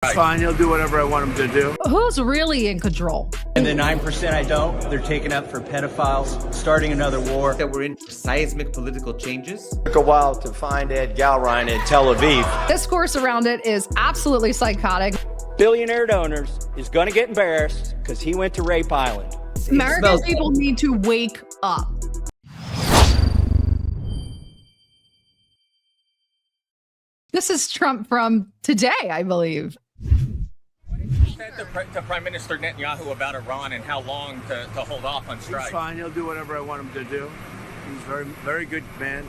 It's fine. He'll do whatever I want him to do. Who's really in control? And the 9% I don't, they're taken up for pedophiles, starting another war. That we're in seismic political changes. It took a while to find Ed Gallrein in Tel Aviv. Discourse around it is absolutely psychotic. Billionaire donors is going to get embarrassed because he went to Rape Island. American people need to wake up. This is Trump from today, I believe. What did you say to Prime Minister Netanyahu about Iran and how long to hold off on strike? He's fine. He'll do whatever I want him to do. He's a very good man.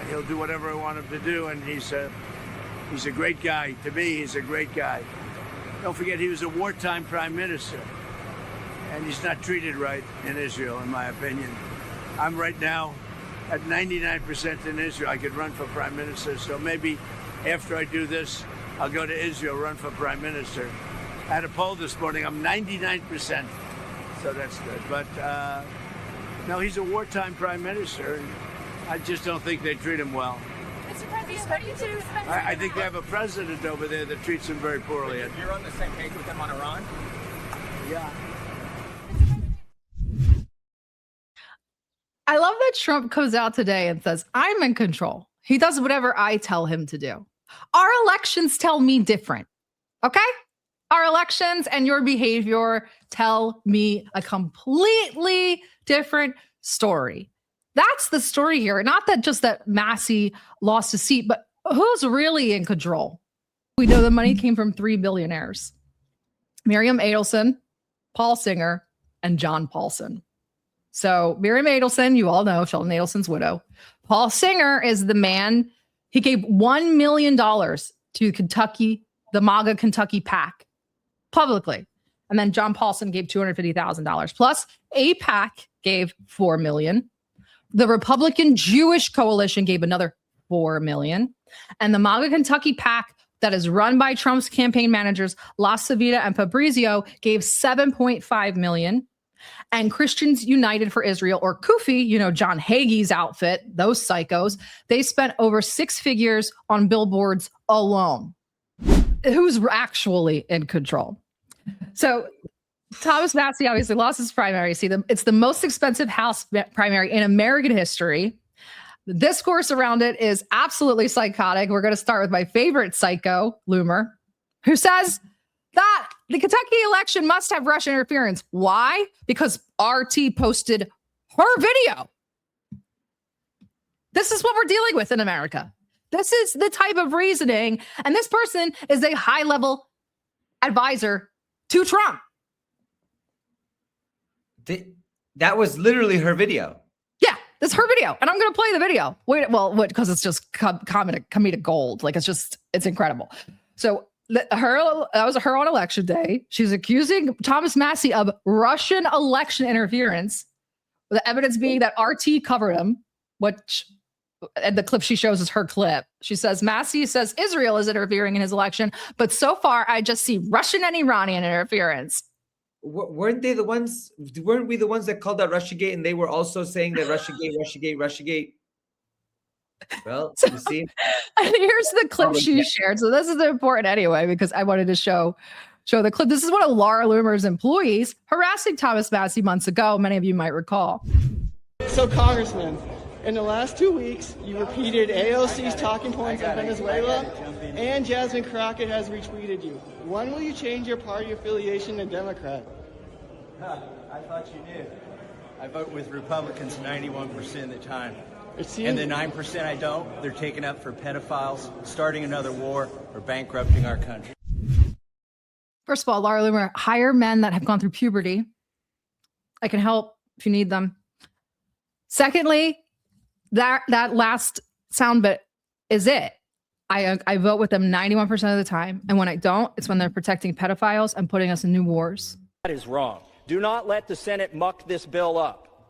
He'll do whatever I want him to do, and he's a great guy. To me, he's a great guy. Don't forget, he was a wartime prime minister, and he's not treated right in Israel, in my opinion. I'm right now at 99% in Israel. I could run for prime minister, so maybe after I do this, I'll go to Israel, run for prime minister. I had a poll this morning. I'm 99%, so that's good. But no, he's a wartime prime minister, and I just don't think they treat him well. Mr. President, what do you do? I think they have a president over there that treats him very poorly. You're on the same page with him on Iran? Yeah. I love that Trump comes out today and says, I'm in control. He does whatever I tell him to do. Our elections tell me different. Okay? Our elections and your behavior tell me a completely different story. That's the story here. Not that just that Massie lost a seat, but who's really in control? We know the money came from 3 billionaires. Miriam Adelson, Paul Singer, and John Paulson. So Miriam Adelson, you all know, Sheldon Adelson's widow. Paul Singer is the man. He gave $1 million to Kentucky, the MAGA Kentucky PAC, publicly. And then John Paulson gave $250,000. Plus, AIPAC gave $4 million. The Republican Jewish Coalition gave another $4 million. And the MAGA Kentucky PAC that is run by Trump's campaign managers, La Savita and Fabrizio, gave $7.5 million. And Christians United for Israel, or Kufi, you know, John Hagee's outfit, those psychos, they spent over 6 figures on billboards alone. Who's actually in control? So Thomas Massie obviously lost his primary. See, it's the most expensive House primary in American history. The discourse around it is absolutely psychotic. We're going to start with my favorite psycho, Loomer, who says that the Kentucky election must have Russian interference. Why? Because RT posted her video. This is what we're dealing with in America. This is the type of reasoning. And this person is a high-level advisor to Trump. That was literally her video. Yeah, that's her video. And I'm going to play the video. Because it's just comedic gold. Like, it's incredible. So that was her on election day. She's accusing Thomas Massie of Russian election interference, with the evidence being that RT covered him, which and the clip she shows is her clip. She says, Massie says Israel is interfering in his election, but so far I just see Russian and Iranian interference. Weren't we the ones that called that Russiagate, and they were also saying that Russiagate? Well, you see. And here's the clip she shared. So this is important anyway, because I wanted to show the clip. This is one of Laura Loomer's employees harassing Thomas Massie months ago. Many of you might recall. So, Congressman, in the last 2 weeks, you repeated AOC's talking points on Venezuela, and Jasmine Crockett has retweeted you. When will you change your party affiliation to Democrat? I thought you knew. I vote with Republicans 91% of the time. And the 9% I don't, they're taken up for pedophiles, starting another war, or bankrupting our country. First of all, Laura Loomer, hire men that have gone through puberty. I can help if you need them. Secondly, that last sound bit is it. I vote with them 91% of the time. And when I don't, it's when they're protecting pedophiles and putting us in new wars. That is wrong. Do not let the Senate muck this bill up.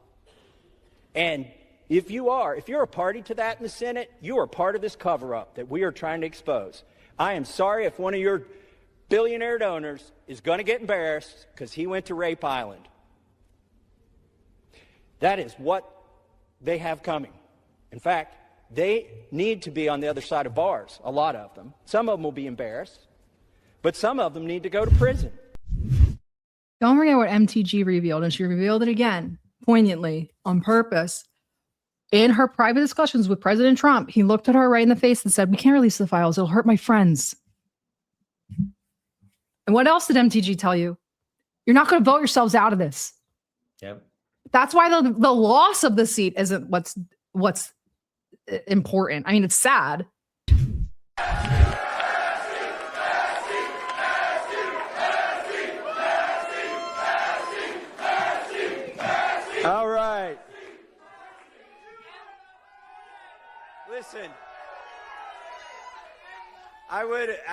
And if you're a party to that in the Senate, you are part of this cover-up that we are trying to expose. I am sorry if one of your billionaire donors is going to get embarrassed because he went to Rape Island. That is what they have coming. In fact, they need to be on the other side of bars, a lot of them. Some of them will be embarrassed. but some of them need to go to prison. Don't forget what MTG revealed, and she revealed it again, poignantly, on purpose. In her private discussions with President Trump, he looked at her right in the face and said, "We can't release the files. It'll hurt my friends." And what else did MTG tell you? You're not going to vote yourselves out of this. Yep. That's why the loss of the seat isn't what's important. I mean, it's sad. All right. Listen, I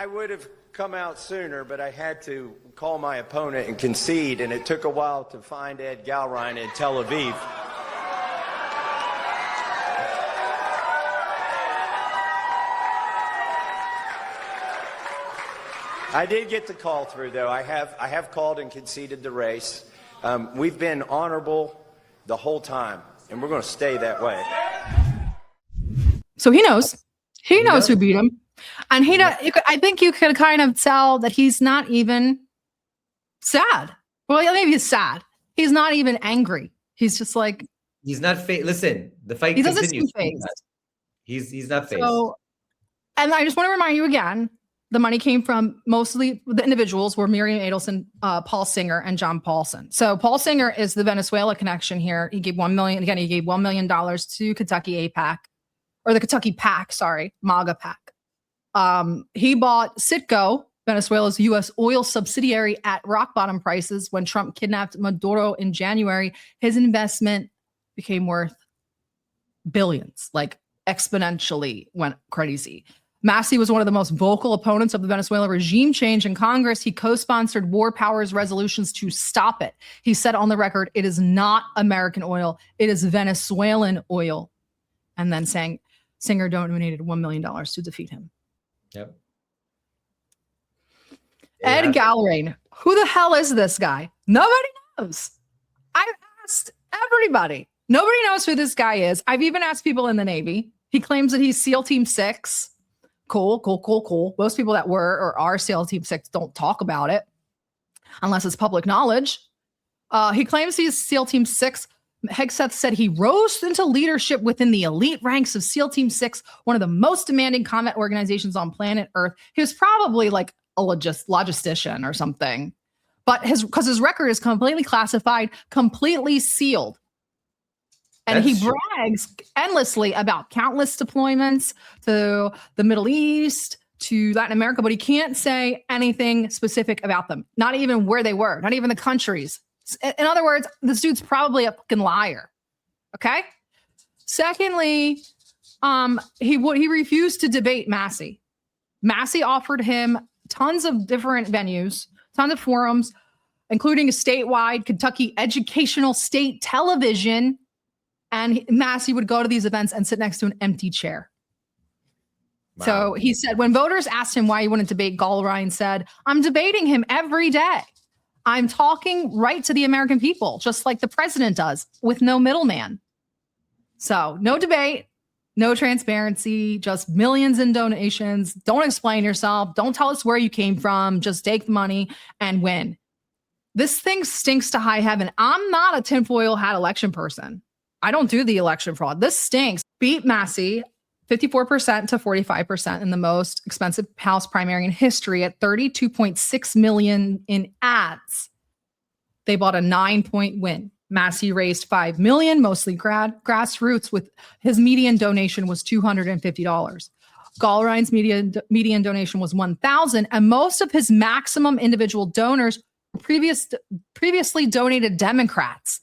would have come out sooner, but I had to call my opponent and concede, and it took a while to find Ed Gallrein in Tel Aviv. I did get the call through, though. I have called and conceded the race. We've been honorable the whole time, and we're going to stay that way. So he knows. He knows who beat him. And I think you could kind of tell that he's not even sad. Well, maybe he's sad. He's not even angry. He's just like, he's not listen, the fight he doesn't continues. seem phased. He's not phased. So, and I just want to remind you again, the money came from mostly the individuals were Miriam Adelson, Paul Singer, and John Paulson. So Paul Singer is the Venezuela connection here. He gave $1 million. Again, he gave $1 million to Kentucky AIPAC, or the Kentucky PAC, sorry, MAGA PAC. He bought Citgo, Venezuela's U.S. oil subsidiary, at rock bottom prices when Trump kidnapped Maduro in January. His investment became worth billions, like exponentially went crazy. Massie was one of the most vocal opponents of the Venezuela regime change in Congress. He co-sponsored war powers resolutions to stop it. He said on the record, "It is not American oil, it is Venezuelan oil." And then Singer donated $1 million to defeat him. Yep. Ed Gallrein. Who the hell is this guy? Nobody knows. I've asked everybody. Nobody knows who this guy is. I've even asked people in the Navy. He claims that he's SEAL Team 6. Cool. Most people that were or are SEAL Team 6 don't talk about it unless it's public knowledge. He claims he's SEAL Team 6. Hegseth said he rose into leadership within the elite ranks of SEAL Team 6, one of the most demanding combat organizations on planet Earth. He was probably like a logistician or something, but because his record is completely classified, completely sealed. And he brags endlessly about countless deployments to the Middle East, to Latin America, but he can't say anything specific about them. Not even where they were, not even the countries. In other words, this dude's probably a fucking liar. Okay. Secondly, he refused to debate Massie. Massie offered him tons of different venues, tons of forums, including a statewide Kentucky educational state television. And Massie would go to these events and sit next to an empty chair. Wow. So he said, when voters asked him why he wouldn't debate, Gallrein said, "I'm debating him every day. I'm talking right to the American people, just like the president does, with no middleman." So no debate, no transparency, just millions in donations. Don't explain yourself. Don't tell us where you came from. Just take the money and win. This thing stinks to high heaven. I'm not a tinfoil hat election person. I don't do the election fraud. This stinks. Beat Massie 54% to 45% in the most expensive House primary in history at $32.6 million in ads. They bought a 9-point win. Massie raised $5 million, mostly grassroots, with his median donation was $250. Gallrein's median donation was $1,000, and most of his maximum individual donors previously donated Democrats.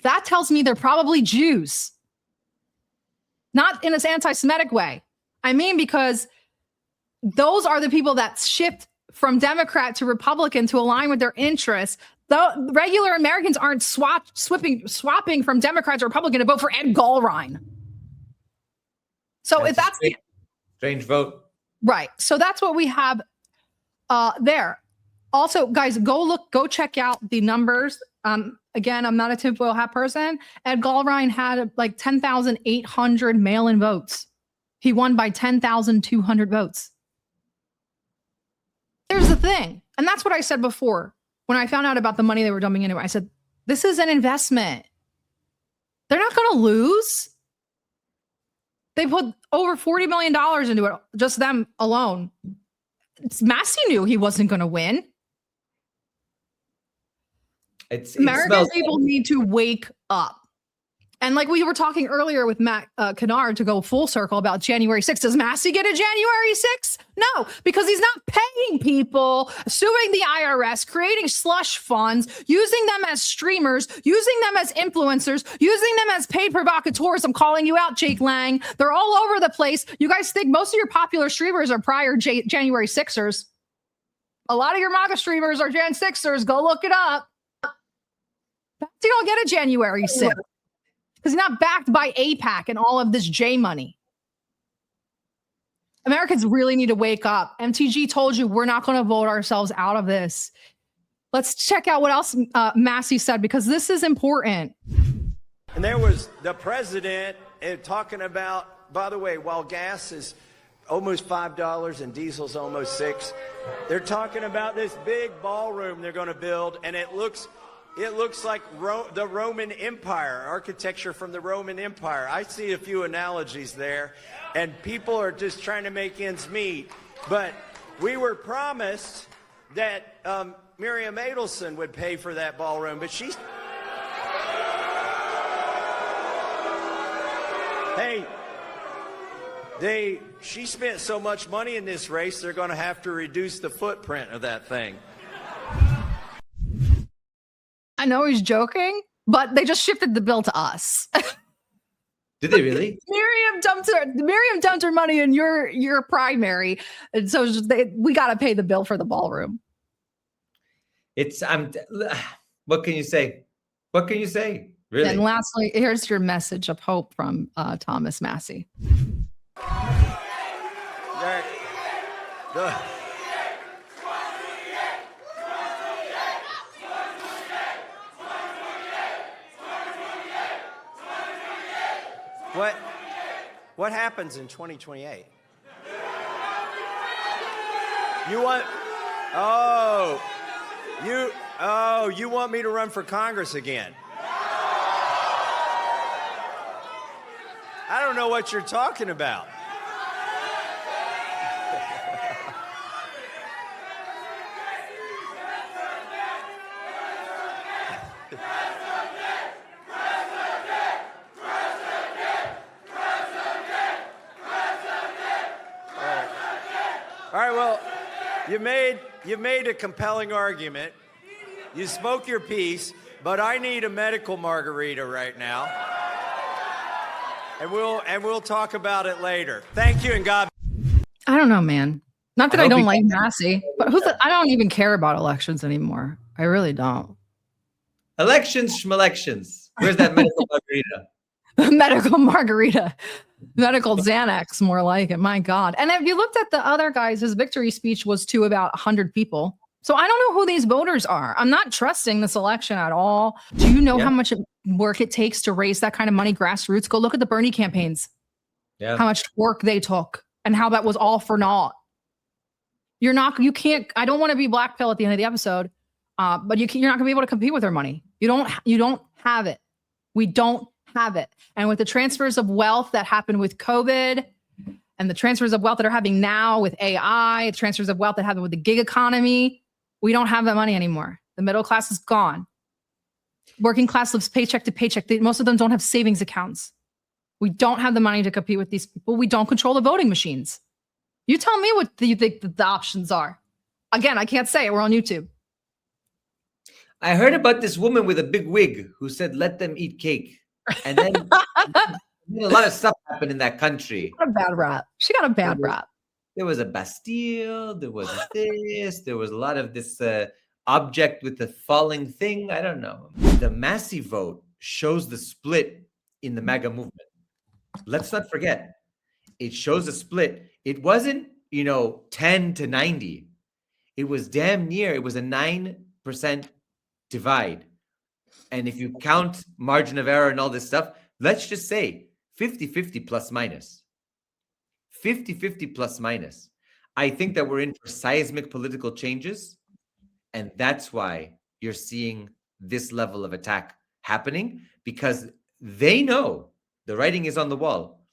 That tells me they're probably Jews. Not in this anti-Semitic way. I mean, because those are the people that shift from Democrat to Republican to align with their interests. The regular Americans aren't swapping from Democrat to Republican to vote for Ed Gallrein. So if that's the strange vote. Right. So that's what we have there. Also, guys, go check out the numbers. Again, I'm not a tinfoil hat person. Ed Gallrein had like 10,800 mail-in votes. He won by 10,200 votes. Here's the thing. And that's what I said before. When I found out about the money they were dumping into it, I said, this is an investment. They're not going to lose. They put over $40 million into it, just them alone. Massie knew he wasn't going to win. American people need to wake up. And like we were talking earlier with Matt Kennard, to go full circle about January 6th. Does Massie get a January 6th? No, because he's not paying people, suing the IRS, creating slush funds, using them as streamers, using them as influencers, using them as paid provocateurs. I'm calling you out, Jake Lang. They're all over the place. You guys think most of your popular streamers are prior January 6ers. A lot of your MAGA streamers are Jan 6ers. Go look it up. You don't get a January 6th. Because he's not backed by AIPAC and all of this J money. Americans really need to wake up. MTG told you we're not going to vote ourselves out of this. Let's check out what else Massie said, because this is important. And there was the president talking about, by the way, while gas is almost $5 and diesel's almost $6, they're talking about this big ballroom they're going to build, and it looks like the Roman Empire, architecture from the Roman Empire. I see a few analogies there, and people are just trying to make ends meet. But we were promised that Miriam Adelson would pay for that ballroom, but she spent so much money in this race, they're going to have to reduce the footprint of that thing. I know he's joking, but they just shifted the bill to us. Did they really? Miriam dumped her money in your primary, and so we got to pay the bill for the ballroom. What can you say? What can you say? Really? And lastly, here's your message of hope from Thomas Massie. What happens in 2028? You want me to run for Congress again? I don't know what you're talking about. All right, well, you made a compelling argument. You spoke your piece, but I need a medical margarita right now. And we'll talk about it later. Thank you, and God. I don't know, man. Not that I don't like Massie, but I don't even care about elections anymore. I really don't. Elections, schmelections. Where's that medical margarita? Medical margarita. Medical Xanax, more like it. My God. And if you looked at the other guys, his victory speech was to about 100 people. So I don't know who these voters are. I'm not trusting this election at all. Do you know how much work it takes to raise that kind of money grassroots? Go look at the Bernie campaigns. Yeah. How much work they took and how that was all for naught. You can't, I don't want to be black pill at the end of the episode, but you're not gonna be able to compete with their money. You don't have it. We don't have it. And with the transfers of wealth that happened with COVID and the transfers of wealth that are happening now with AI, the transfers of wealth that happened with the gig economy, we don't have that money anymore. The middle class is gone. Working class lives paycheck to paycheck. Most of them don't have savings accounts. We don't have the money to compete with these people. We don't control the voting machines. You tell me what you think the options are. Again, I can't say it. We're on YouTube. I heard about this woman with a big wig who said, let them eat cake. And then a lot of stuff happened in that country. She got a bad rap. She got a bad rap. There was a Bastille. There was this. There was a lot of this object with the falling thing. I don't know. The Massie vote shows the split in the MAGA movement. Let's not forget. It shows a split. It wasn't, 10 to 90. It was damn near. It was a 9% divide. And if you count margin of error and all this stuff, let's just say 50-50 plus minus. 50-50 plus minus. I think that we're in for seismic political changes, and that's why you're seeing this level of attack happening, because they know the writing is on the wall.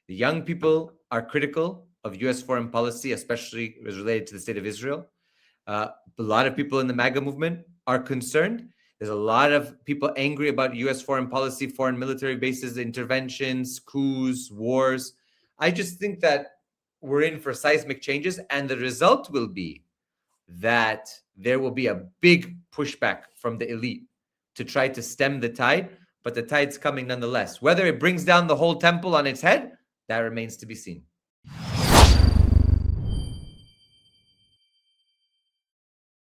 The young people are critical of U.S. foreign policy, especially as related to the state of Israel. A lot of people in the MAGA movement are concerned. There's a lot of people angry about U.S. foreign policy, foreign military bases, interventions, coups, wars. I just think that we're in for seismic changes, and the result will be that there will be a big pushback from the elite to try to stem the tide, but the tide's coming nonetheless. Whether it brings down the whole temple on its head, that remains to be seen.